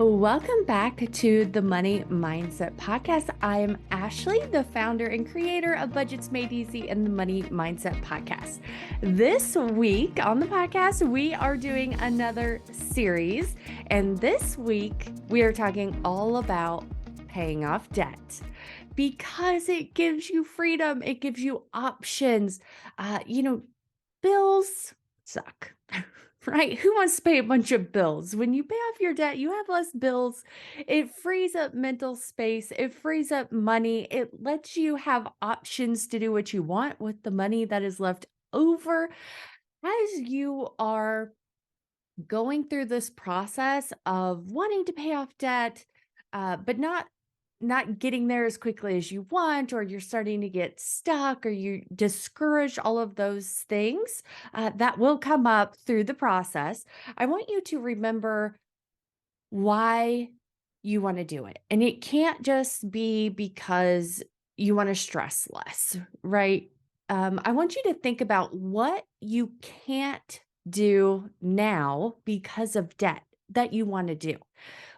Welcome back to the Money Mindset Podcast. I am Ashley, the founder and creator of Budgets Made Easy and the Money Mindset Podcast. This week on the podcast, we are doing another series. And this week, we are talking all about paying off debt because it gives you freedom, it gives you options. Bills suck. Right? Who wants to pay a bunch of bills? When you pay off your debt, you have less bills. It frees up mental space. It frees up money. It lets you have options to do what you want with the money that is left over as you are going through this process of wanting to pay off debt, but not getting there as quickly as you want, or you're starting to get stuck, or you discourage all of those things that will come up through the process. I want you to remember why you want to do it. And it can't just be because you want to stress less, right? I want you to think about what you can't do now because of debt that you want to do.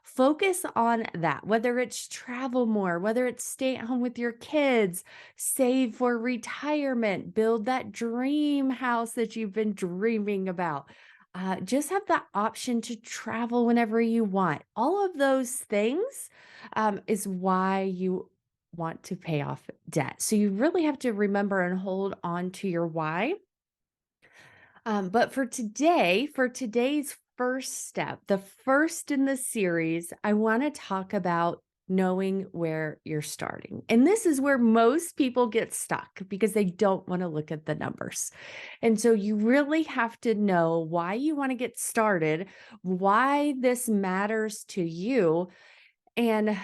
Focus on that, whether it's travel more, whether it's stay at home with your kids, save for retirement, build that dream house that you've been dreaming about. Just have the option to travel whenever you want. All of those things is why you want to pay off debt. So you really have to remember and hold on to your why. But for today, for today's first step, the first in the series, I want to talk about knowing where you're starting. And this is where most people get stuck because they don't want to look at the numbers. And so you really have to know why you want to get started, why this matters to you, and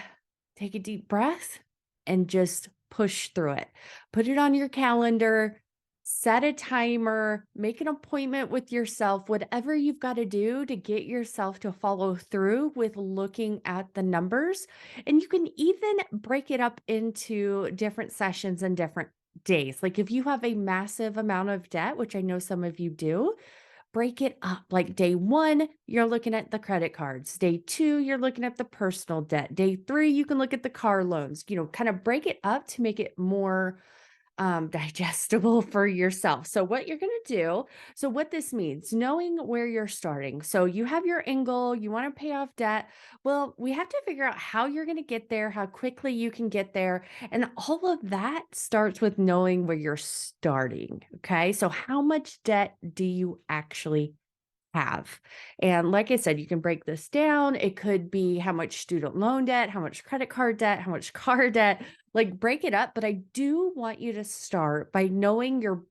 take a deep breath and just push through it. Put it on your calendar. Set a timer, make an appointment with yourself, whatever you've got to do to get yourself to follow through with looking at the numbers. And you can even break it up into different sessions and different days. Like if you have a massive amount of debt, which I know some of you do, break it up. Like day one, you're looking at the credit cards. Day two, you're looking at the personal debt. Day three, you can look at the car loans, kind of break it up to make it more digestible for yourself. So what you're going to do, so what this means, knowing where you're starting. So you have your end goal, you want to pay off debt. Well, we have to figure out how you're going to get there, how quickly you can get there. And all of that starts with knowing where you're starting. Okay. So how much debt do you actually have? And like I said, you can break this down. It could be how much student loan debt, how much credit card debt, how much car debt, like break it up. But I do want you to start by knowing your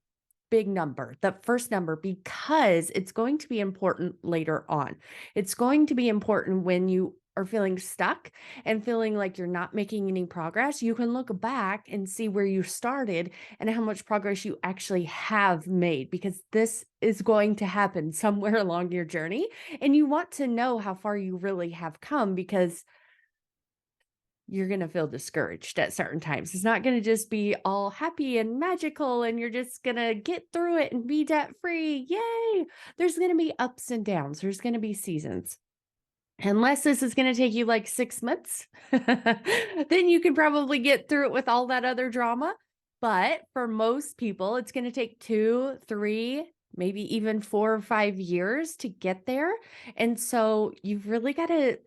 big number, the first number, because it's going to be important later on. It's going to be important when you are feeling stuck and feeling like you're not making any progress. You can look back and see where you started and how much progress you actually have made, because this is going to happen somewhere along your journey. And you want to know how far you really have come, because you're going to feel discouraged at certain times. It's not going to just be all happy and magical and you're just going to get through it and be debt free. Yay. There's going to be ups and downs. There's going to be seasons. Unless this is going to take you like 6 months, then you can probably get through it with all that other drama. But for most people, it's going to take 2, 3, maybe even 4 or 5 years to get there. And so you've really got to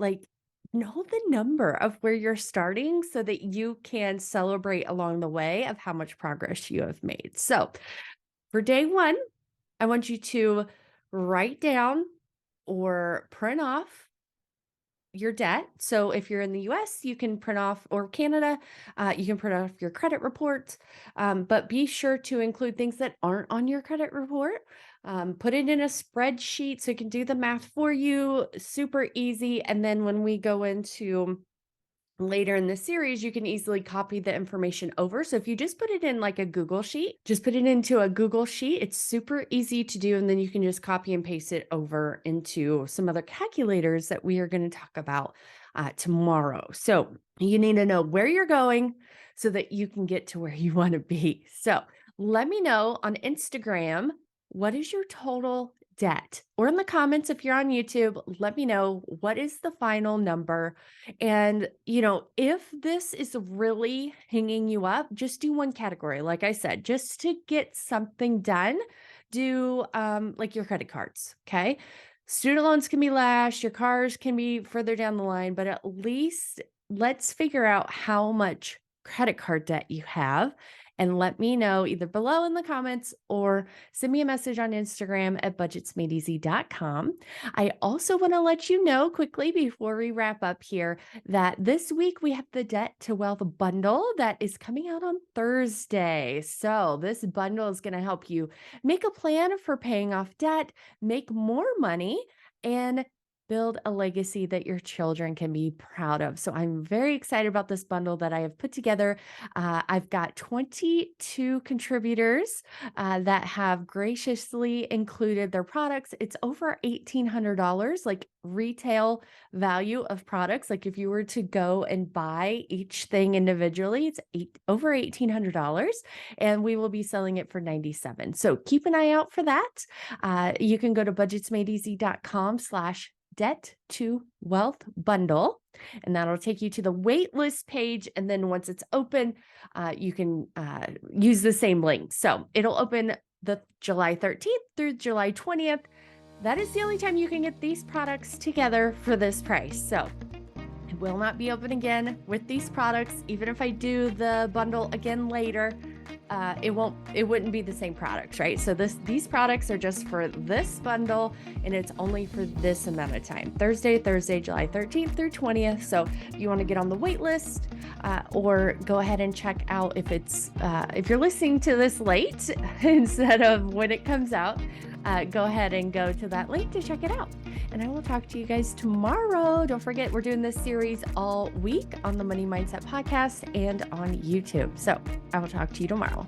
know the number of where you're starting so that you can celebrate along the way of how much progress you have made. So for day one, I want you to write down or print off your debt. So if you're in the US, you can print off, or Canada, you can print off your credit report, but be sure to include things that aren't on your credit report. Put it in a spreadsheet so it can do the math for you. Super easy. And then when we go into later in the series, you can easily copy the information over. So if you just put it in like a Google sheet, just put it into a Google sheet. It's super easy to do. And then you can just copy and paste it over into some other calculators that we are going to talk about tomorrow. So you need to know where you're going so that you can get to where you want to be. So let me know on Instagram, what is your total debt. Or in the comments, if you're on YouTube, let me know what is the final number. And, if this is really hanging you up, just do one category. Like I said, just to get something done, do like your credit cards. Okay. Student loans can be last, your cars can be further down the line, but at least let's figure out how much credit card debt you have and let me know either below in the comments or send me a message on Instagram at budgetsmadeeasy.com. I also want to let you know quickly before we wrap up here that this week we have the Debt to Wealth bundle that is coming out on Thursday. So this bundle is going to help you make a plan for paying off debt, make more money, and build a legacy that your children can be proud of. So I'm very excited about this bundle that I have put together. I've got 22 contributors that have graciously included their products. It's over $1,800, like retail value of products. Like if you were to go and buy each thing individually, it's over $1,800, and we will be selling it for $97. So keep an eye out for that. You can go to budgetsmadeeasy.com/debt to wealth bundle, and that'll take you to the waitlist page. And then once it's open, you can use the same link. So it'll open the July 13th through July 20th. That is the only time you can get these products together for this price. So it will not be open again with these products. Even if I do the bundle again later, it wouldn't be the same products, right? So these products are just for this bundle, and it's only for this amount of time. Thursday, July 13th through 20th. So if you want to get on the wait list, or go ahead and check out if you're listening to this late instead of when it comes out, go ahead and go to that link to check it out. And I will talk to you guys tomorrow. Don't forget, we're doing this series all week on the Money Mindset podcast and on YouTube. So I will talk to you tomorrow.